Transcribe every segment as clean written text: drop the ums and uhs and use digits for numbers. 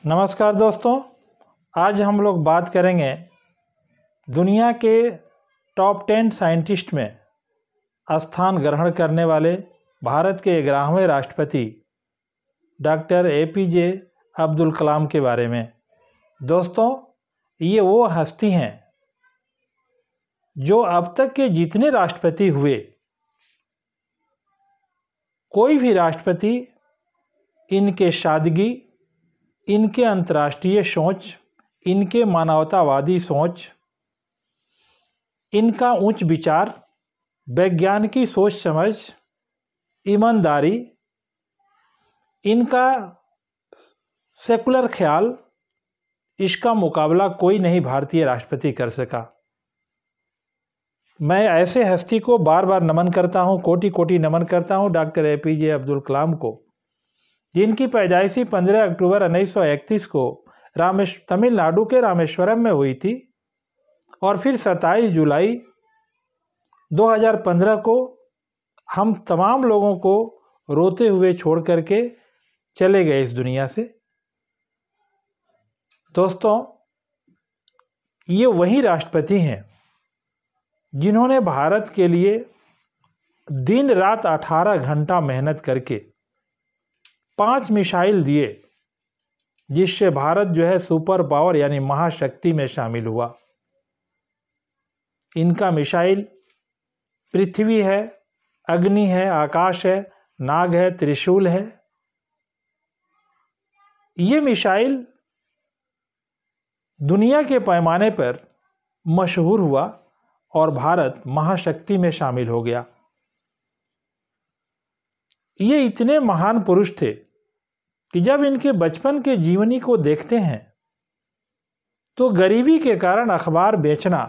नमस्कार दोस्तों, आज हम लोग बात करेंगे दुनिया के टॉप 10 साइंटिस्ट में स्थान ग्रहण करने वाले भारत के 11वें राष्ट्रपति डॉक्टर APJ अब्दुल कलाम के बारे में। दोस्तों, ये वो हस्ती हैं जो अब तक के जितने राष्ट्रपति हुए, कोई भी राष्ट्रपति इनके सादगी, इनके अंतर्राष्ट्रीय सोच, इनके मानवतावादी सोच, इनका उच्च विचार, वैज्ञानिकी सोच समझ, ईमानदारी, इनका सेकुलर ख्याल, इसका मुकाबला कोई नहीं भारतीय राष्ट्रपति कर सका। मैं ऐसे हस्ती को बार बार नमन करता हूँ, कोटि कोटि नमन करता हूँ डॉक्टर APJ अब्दुल कलाम को, जिनकी पैदाइशी 15 अक्टूबर 1931 को तमिलनाडु के रामेश्वरम में हुई थी और फिर 27 जुलाई 2015 को हम तमाम लोगों को रोते हुए छोड़ करके चले गए इस दुनिया से। दोस्तों, ये वही राष्ट्रपति हैं जिन्होंने भारत के लिए दिन रात 18 घंटा मेहनत करके 5 मिसाइल दिए, जिससे भारत जो है सुपर पावर यानी महाशक्ति में शामिल हुआ। इनका मिसाइल पृथ्वी है, अग्नि है, आकाश है, नाग है, त्रिशूल है। ये मिसाइल दुनिया के पैमाने पर मशहूर हुआ और भारत महाशक्ति में शामिल हो गया। ये इतने महान पुरुष थे कि जब इनके बचपन के जीवनी को देखते हैं तो गरीबी के कारण अखबार बेचना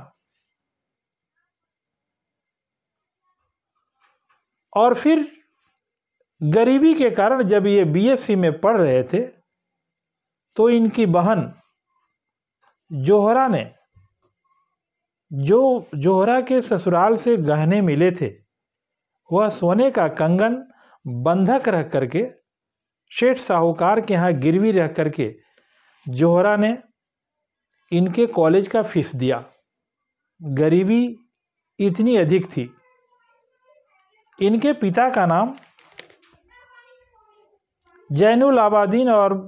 और फिर गरीबी के कारण जब ये BSc में पढ़ रहे थे तो इनकी बहन जोहरा ने, जो जोहरा के ससुराल से गहने मिले थे, वह सोने का कंगन बंधक रख करके सेठ साहूकार के यहाँ गिरवी रख करके जोहरा ने इनके कॉलेज का फीस दिया। गरीबी इतनी अधिक थी। इनके पिता का नाम जैनुल आबादीन और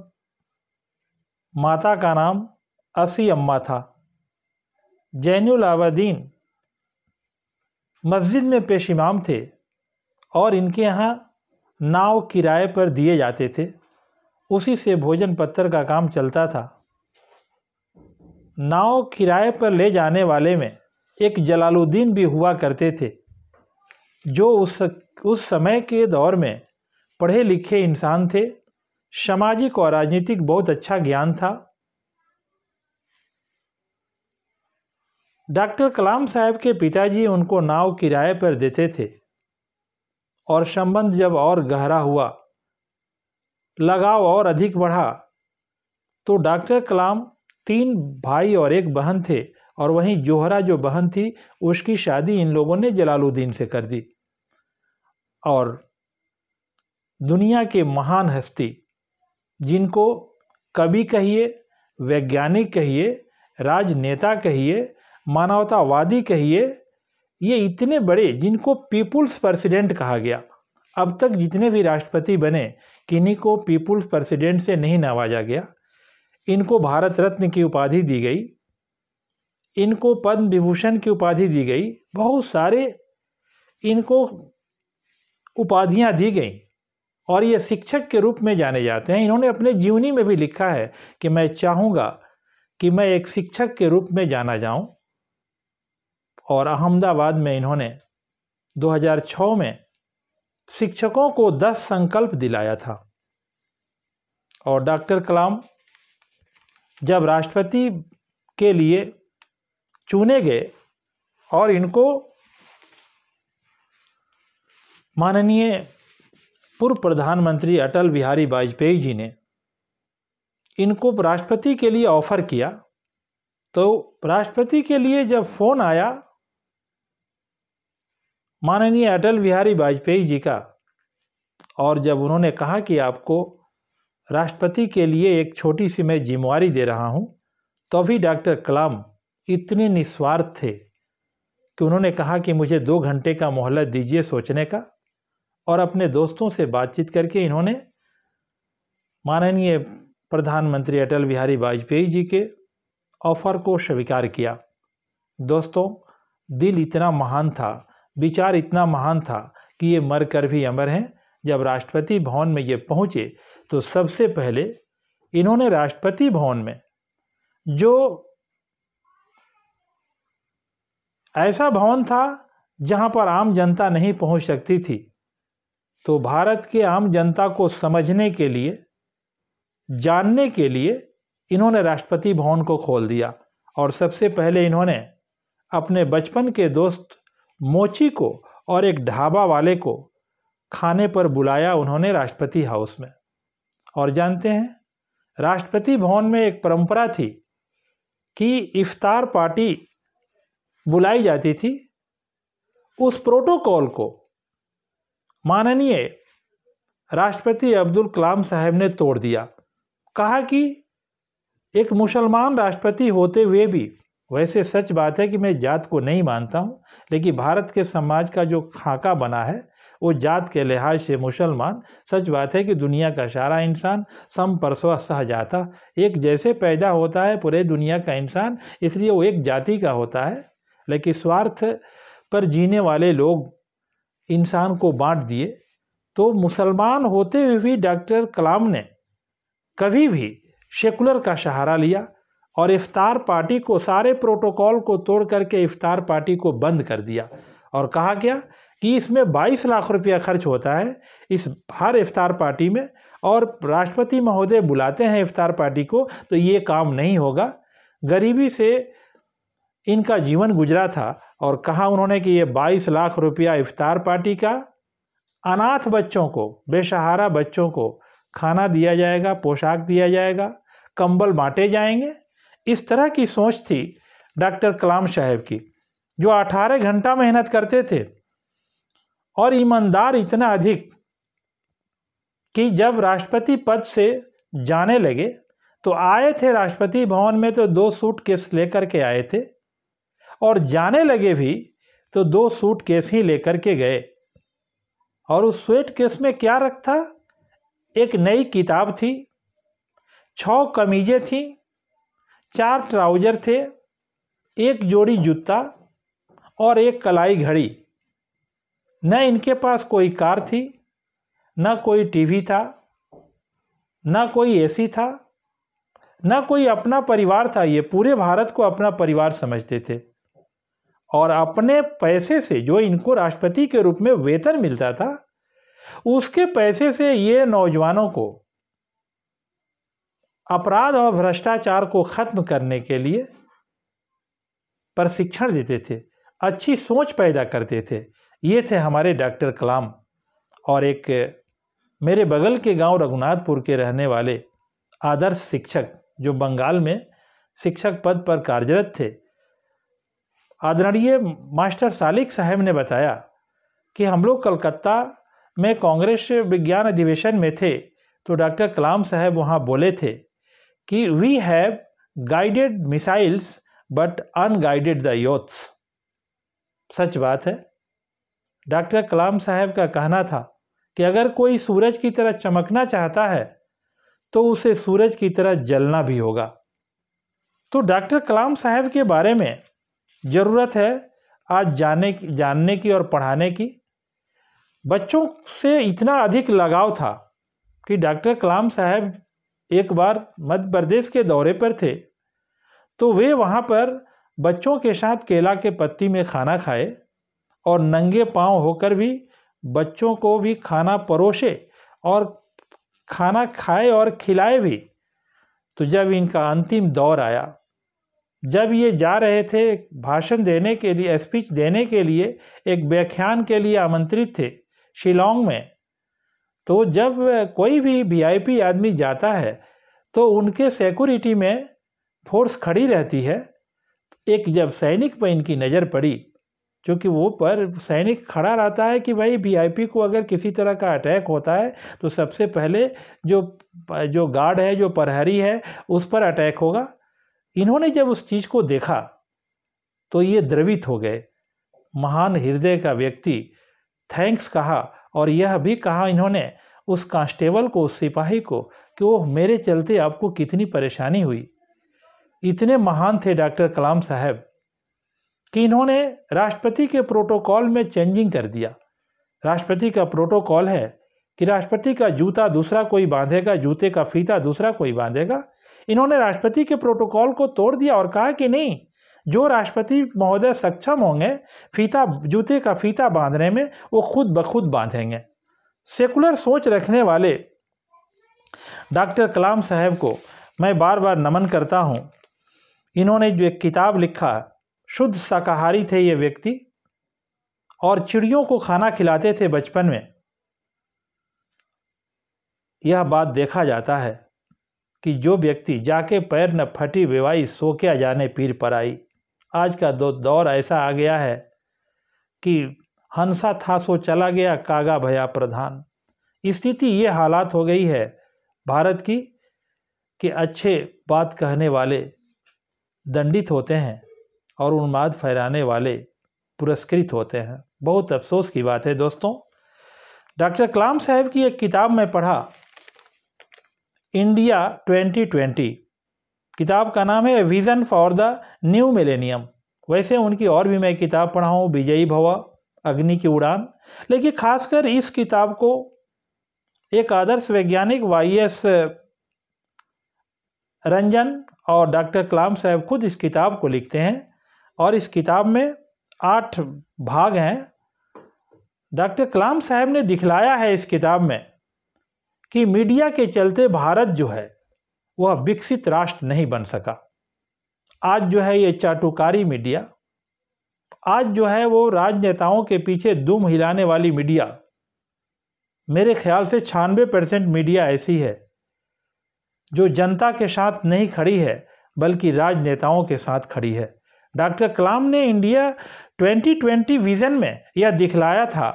माता का नाम असी अम्मा था। जैनुल आबादीन मस्जिद में पेश इमाम थे और इनके यहाँ नाव किराए पर दिए जाते थे, उसी से भोजन पत्तर का काम चलता था। नाव किराए पर ले जाने वाले में एक जलालुद्दीन भी हुआ करते थे, जो उस समय के दौर में पढ़े लिखे इंसान थे, सामाजिक और राजनीतिक बहुत अच्छा ज्ञान था। डॉक्टर कलाम साहब के पिताजी उनको नाव किराए पर देते थे और संबंध जब और गहरा हुआ, लगाव और अधिक बढ़ा, तो डॉक्टर कलाम 3 भाई और 1 बहन थे और वहीं जोहरा जो बहन थी उसकी शादी इन लोगों ने जलालुद्दीन से कर दी। और दुनिया के महान हस्ती, जिनको कवि कहिए, वैज्ञानिक कहिए, राजनेता कहिए, मानवतावादी कहिए, ये इतने बड़े, जिनको पीपुल्स प्रेसिडेंट कहा गया। अब तक जितने भी राष्ट्रपति बने, किन्हीं को पीपुल्स प्रेसिडेंट से नहीं नवाजा गया। इनको भारत रत्न की उपाधि दी गई, इनको पद्म विभूषण की उपाधि दी गई, बहुत सारे इनको उपाधियां दी गई और ये शिक्षक के रूप में जाने जाते हैं। इन्होंने अपने जीवनी में भी लिखा है कि मैं चाहूँगा कि मैं एक शिक्षक के रूप में जाना जाऊँ। और अहमदाबाद में इन्होंने 2006 में शिक्षकों को 10 संकल्प दिलाया था। और डॉक्टर कलाम जब राष्ट्रपति के लिए चुने गए और इनको माननीय पूर्व प्रधानमंत्री अटल बिहारी वाजपेयी जी ने इनको राष्ट्रपति के लिए ऑफर किया, तो राष्ट्रपति के लिए जब फोन आया माननीय अटल बिहारी वाजपेयी जी का, और जब उन्होंने कहा कि आपको राष्ट्रपति के लिए एक छोटी सी मैं जिम्मेवारी दे रहा हूँ, तो अभी डॉक्टर कलाम इतने निस्वार्थ थे कि उन्होंने कहा कि मुझे 2 घंटे का मोहलत दीजिए सोचने का, और अपने दोस्तों से बातचीत करके इन्होंने माननीय प्रधानमंत्री अटल बिहारी वाजपेयी जी के ऑफर को स्वीकार किया। दोस्तों, दिल इतना महान था, विचार इतना महान था कि ये मर कर भी अमर हैं। जब राष्ट्रपति भवन में ये पहुँचे तो सबसे पहले इन्होंने राष्ट्रपति भवन में, जो ऐसा भवन था जहाँ पर आम जनता नहीं पहुँच सकती थी, तो भारत के आम जनता को समझने के लिए, जानने के लिए इन्होंने राष्ट्रपति भवन को खोल दिया। और सबसे पहले इन्होंने अपने बचपन के दोस्त मोची को और एक ढाबा वाले को खाने पर बुलाया उन्होंने राष्ट्रपति हाउस में। और जानते हैं, राष्ट्रपति भवन में एक परंपरा थी कि इफ्तार पार्टी बुलाई जाती थी। उस प्रोटोकॉल को माननीय राष्ट्रपति अब्दुल कलाम साहब ने तोड़ दिया। कहा कि एक मुसलमान राष्ट्रपति होते हुए भी, वैसे सच बात है कि मैं जात को नहीं मानता हूँ, लेकिन भारत के समाज का जो खाका बना है वो जात के लिहाज से मुसलमान, सच बात है कि दुनिया का सारा इंसान सम परस्वा सह जाता, एक जैसे पैदा होता है पूरे दुनिया का इंसान, इसलिए वो एक जाति का होता है। लेकिन स्वार्थ पर जीने वाले लोग इंसान को बांट दिए। तो मुसलमान होते हुए भी डॉक्टर कलाम ने कभी भी सेकुलर का सहारा लिया और इफ्तार पार्टी को, सारे प्रोटोकॉल को तोड़ करके इफ्तार पार्टी को बंद कर दिया। और कहा गया कि इसमें 22 लाख रुपया खर्च होता है इस हर इफ्तार पार्टी में, और राष्ट्रपति महोदय बुलाते हैं इफ्तार पार्टी को, तो ये काम नहीं होगा। गरीबी से इनका जीवन गुजरा था। और कहा उन्होंने कि ये 22 लाख रुपया इफ्तार पार्टी का, अनाथ बच्चों को, बेसहारा बच्चों को खाना दिया जाएगा, पोशाक दिया जाएगा, कंबल बांटे जाएंगे। इस तरह की सोच थी डॉक्टर कलाम साहब की, जो 18 घंटा मेहनत करते थे और ईमानदार इतना अधिक कि जब राष्ट्रपति पद से जाने लगे तो आए थे राष्ट्रपति भवन में तो 2 सूटकेस लेकर के आए थे, और जाने लगे भी तो 2 सूटकेस ही लेकर के गए। और उस सूटकेस में क्या रखा? एक नई किताब थी, 6 कमीजें थी, 4 ट्राउजर थे, 1 जोड़ी जूता और 1 कलाई घड़ी। न इनके पास कोई कार थी, न कोई टीवी था, न कोई एसी था, न कोई अपना परिवार था। ये पूरे भारत को अपना परिवार समझते थे, और अपने पैसे से, जो इनको राष्ट्रपति के रूप में वेतन मिलता था, उसके पैसे से ये नौजवानों को अपराध और भ्रष्टाचार को खत्म करने के लिए प्रशिक्षण देते थे, अच्छी सोच पैदा करते थे। ये थे हमारे डॉक्टर कलाम। और एक मेरे बगल के गांव रघुनाथपुर के रहने वाले आदर्श शिक्षक, जो बंगाल में शिक्षक पद पर कार्यरत थे, आदरणीय मास्टर सालिक साहब ने बताया कि हम लोग कलकत्ता में कांग्रेस विज्ञान अधिवेशन में थे, तो डॉक्टर कलाम साहब वहाँ बोले थे कि we have guided missiles but unguided the youth. सच बात है। डॉक्टर कलाम साहब का कहना था कि अगर कोई सूरज की तरह चमकना चाहता है तो उसे सूरज की तरह जलना भी होगा। तो डॉक्टर कलाम साहब के बारे में ज़रूरत है आज जानने की और पढ़ाने की। बच्चों से इतना अधिक लगाव था कि डॉक्टर कलाम साहब एक बार मध्य प्रदेश के दौरे पर थे, तो वे वहाँ पर बच्चों के साथ केला के पत्ती में खाना खाए और नंगे पांव होकर भी बच्चों को भी खाना परोसे और खाना खाए और खिलाए भी। तो जब इनका अंतिम दौर आया, जब ये जा रहे थे भाषण देने के लिए, स्पीच देने के लिए, एक व्याख्यान के लिए आमंत्रित थे शिलांग में, तो जब कोई भी वीआईपी आदमी जाता है तो उनके सिक्योरिटी में फोर्स खड़ी रहती है। एक जब सैनिक पर इनकी नज़र पड़ी क्योंकि वो पर सैनिक खड़ा रहता है कि भाई वीआईपी को अगर किसी तरह का अटैक होता है तो सबसे पहले जो गार्ड है, जो प्रहरी है, उस पर अटैक होगा। इन्होंने जब उस चीज़ को देखा तो ये द्रवित हो गए। महान हृदय का व्यक्ति थैंक्स कहा, और यह भी कहा इन्होंने उस कांस्टेबल को, उस सिपाही को, कि वो मेरे चलते आपको कितनी परेशानी हुई। इतने महान थे डॉक्टर कलाम साहब कि इन्होंने राष्ट्रपति के प्रोटोकॉल में चेंजिंग कर दिया। राष्ट्रपति का प्रोटोकॉल है कि राष्ट्रपति का जूता दूसरा कोई बांधेगा, जूते का फीता दूसरा कोई बांधेगा। इन्होंने राष्ट्रपति के प्रोटोकॉल को तोड़ दिया और कहा कि नहीं, जो राष्ट्रपति महोदय सक्षम होंगे जूते का फीता बांधने में, वो खुद ब खुद बांधेंगे। सेकुलर सोच रखने वाले डॉक्टर कलाम साहब को मैं बार बार नमन करता हूँ। इन्होंने जो एक किताब लिखा, शुद्ध शाकाहारी थे ये व्यक्ति और चिड़ियों को खाना खिलाते थे बचपन में। यह बात देखा जाता है कि जो व्यक्ति जाके पैर न फटी बेवाई, सो क्या जाने पीर पराई। आज का दौर ऐसा आ गया है कि हंसा था सो चला गया, कागा भया प्रधान। स्थिति ये हालात हो गई है भारत की कि अच्छे बात कहने वाले दंडित होते हैं और उन्माद फैलाने वाले पुरस्कृत होते हैं। बहुत अफसोस की बात है दोस्तों। डॉक्टर कलाम साहब की एक किताब में पढ़ा, इंडिया 2020। किताब का नाम है vision for the new millennium. वैसे उनकी और भी मैं किताब पढ़ा हूँ, विजयी भव, अग्नि की उड़ान, लेकिन खासकर इस किताब को एक आदर्श वैज्ञानिक YS रंजन और डॉक्टर कलाम साहब खुद इस किताब को लिखते हैं और इस किताब में 8 भाग हैं। डॉक्टर कलाम साहब ने दिखलाया है इस किताब में कि मीडिया के चलते भारत जो है वह विकसित राष्ट्र नहीं बन सका। आज जो है ये चाटुकारी मीडिया, आज जो है वो राजनेताओं के पीछे दुम हिलाने वाली मीडिया, मेरे ख्याल से 96% मीडिया ऐसी है जो जनता के साथ नहीं खड़ी है बल्कि राजनेताओं के साथ खड़ी है। डॉक्टर कलाम ने इंडिया 2020 विज़न में यह दिखलाया था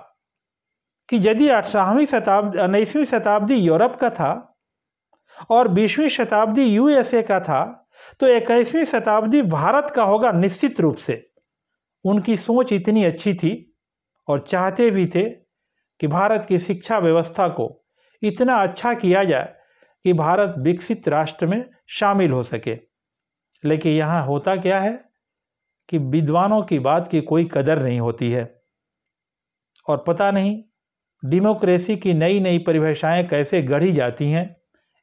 कि यदि 19वीं शताब्दी यूरोप का था और 20वीं शताब्दी USA का था, तो 21वीं शताब्दी भारत का होगा निश्चित रूप से। उनकी सोच इतनी अच्छी थी और चाहते भी थे कि भारत की शिक्षा व्यवस्था को इतना अच्छा किया जाए कि भारत विकसित राष्ट्र में शामिल हो सके। लेकिन यहाँ होता क्या है कि विद्वानों की बात की कोई कदर नहीं होती है और पता नहीं डेमोक्रेसी की नई नई परिभाषाएं कैसे गढ़ी जाती हैं।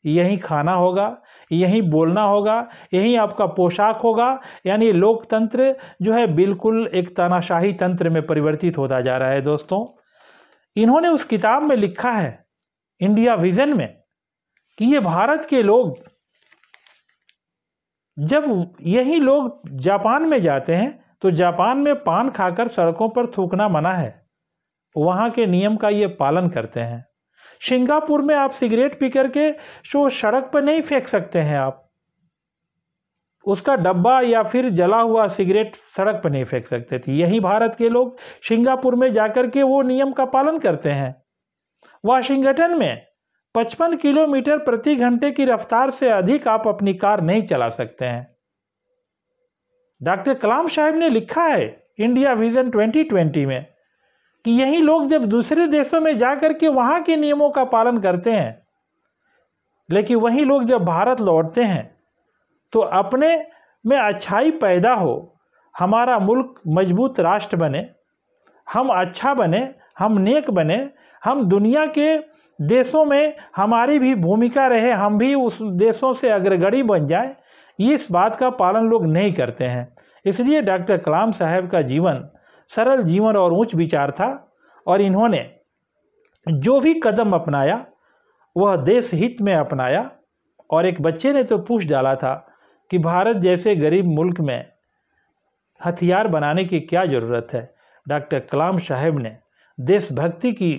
यही खाना होगा, यही बोलना होगा, यही आपका पोशाक होगा, यानी लोकतंत्र जो है बिल्कुल एक तानाशाही तंत्र में परिवर्तित होता जा रहा है। दोस्तों, इन्होंने उस किताब में लिखा है इंडिया विज़न में कि ये भारत के लोग, जब यही लोग जापान में जाते हैं तो जापान में पान खाकर सड़कों पर थूकना मना है, वहाँ के नियम का ये पालन करते हैं। सिंगापुर में आप सिगरेट पी करके सड़क पर नहीं फेंक सकते हैं, आप उसका डब्बा या फिर जला हुआ सिगरेट सड़क पर नहीं फेंक सकते थे। यही भारत के लोग सिंगापुर में जाकर के वो नियम का पालन करते हैं। वाशिंगटन में 55 किलोमीटर प्रति घंटे की रफ्तार से अधिक आप अपनी कार नहीं चला सकते हैं। डॉक्टर कलाम साहब ने लिखा है इंडिया विज़न 2020 में कि यही लोग जब दूसरे देशों में जाकर के वहाँ के नियमों का पालन करते हैं, लेकिन वही लोग जब भारत लौटते हैं तो अपने में अच्छाई पैदा हो, हमारा मुल्क मजबूत राष्ट्र बने, हम अच्छा बने, हम नेक बने, हम दुनिया के देशों में हमारी भी भूमिका रहे, हम भी उस देशों से अग्रगणी बन जाए, इस बात का पालन लोग नहीं करते हैं। इसलिए डॉक्टर कलाम साहब का जीवन सरल जीवन और उच्च विचार था और इन्होंने जो भी कदम अपनाया वह देश हित में अपनाया। और एक बच्चे ने तो पूछ डाला था कि भारत जैसे गरीब मुल्क में हथियार बनाने की क्या ज़रूरत है। डॉक्टर कलाम साहब ने देशभक्ति की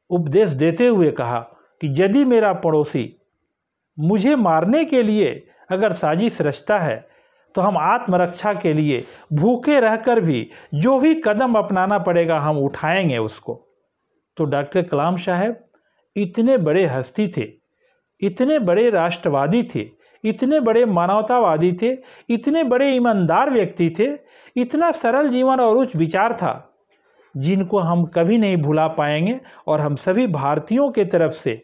उपदेश देते हुए कहा कि यदि मेरा पड़ोसी मुझे मारने के लिए अगर साजिश रचता है तो हम आत्मरक्षा के लिए भूखे रहकर भी जो भी कदम अपनाना पड़ेगा हम उठाएंगे उसको। तो डॉक्टर कलाम साहब इतने बड़े हस्ती थे, इतने बड़े राष्ट्रवादी थे, इतने बड़े मानवतावादी थे, इतने बड़े ईमानदार व्यक्ति थे, इतना सरल जीवन और उच्च विचार था जिनको हम कभी नहीं भुला पाएंगे। और हम सभी भारतीयों के तरफ से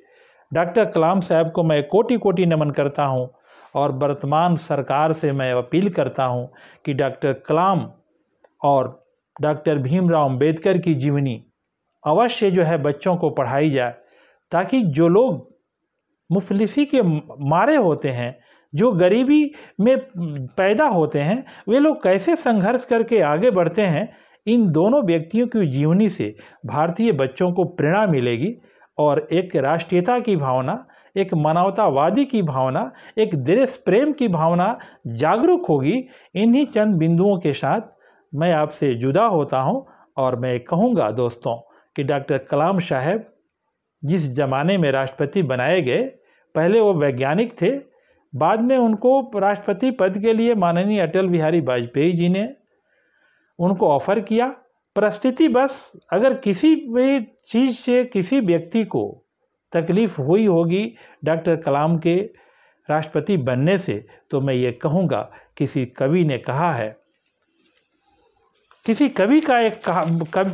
डॉक्टर कलाम साहब को मैं कोटि कोटि नमन करता हूं और वर्तमान सरकार से मैं अपील करता हूं कि डॉक्टर कलाम और डॉक्टर भीमराव अंबेडकर की जीवनी अवश्य जो है बच्चों को पढ़ाई जाए, ताकि जो लोग मुफलिसी के मारे होते हैं, जो गरीबी में पैदा होते हैं, वे लोग कैसे संघर्ष करके आगे बढ़ते हैं, इन दोनों व्यक्तियों की जीवनी से भारतीय बच्चों को प्रेरणा मिलेगी और एक राष्ट्रीयता की भावना, एक मानवतावादी की भावना, एक देश प्रेम की भावना जागरूक होगी। इन्हीं चंद बिंदुओं के साथ मैं आपसे जुदा होता हूं और मैं कहूँगा दोस्तों कि डॉक्टर कलाम साहब जिस ज़माने में राष्ट्रपति बनाए गए, पहले वो वैज्ञानिक थे, बाद में उनको राष्ट्रपति पद के लिए माननीय अटल बिहारी वाजपेयी जी ने उनको ऑफ़र किया। परिस्थिति बस अगर किसी भी चीज़ से किसी व्यक्ति को तकलीफ़ हुई होगी डॉक्टर कलाम के राष्ट्रपति बनने से, तो मैं ये कहूँगा, किसी कवि ने कहा है, किसी कवि का एक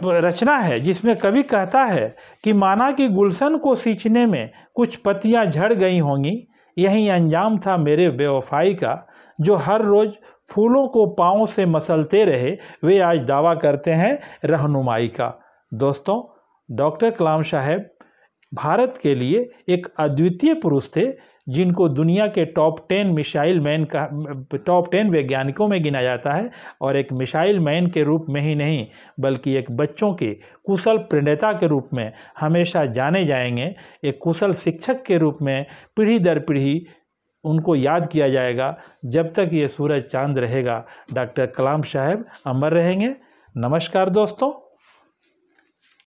रचना है जिसमें कवि कहता है कि माना कि गुलशन को सींचने में कुछ पत्तियां झड़ गई होंगी, यही अंजाम था मेरे बेवफाई का, जो हर रोज़ फूलों को पाँव से मसलते रहे, वे आज दावा करते हैं रहनुमाई का। दोस्तों, डॉक्टर कलाम साहब भारत के लिए एक अद्वितीय पुरुष थे, जिनको दुनिया के टॉप 10 वैज्ञानिकों में गिना जाता है और एक मिसाइल मैन के रूप में ही नहीं बल्कि एक बच्चों के कुशल प्रणेता के रूप में हमेशा जाने जाएंगे। एक कुशल शिक्षक के रूप में पीढ़ी दर पीढ़ी उनको याद किया जाएगा। जब तक ये सूरज चांद रहेगा, डॉक्टर कलाम साहब अमर रहेंगे। नमस्कार दोस्तों।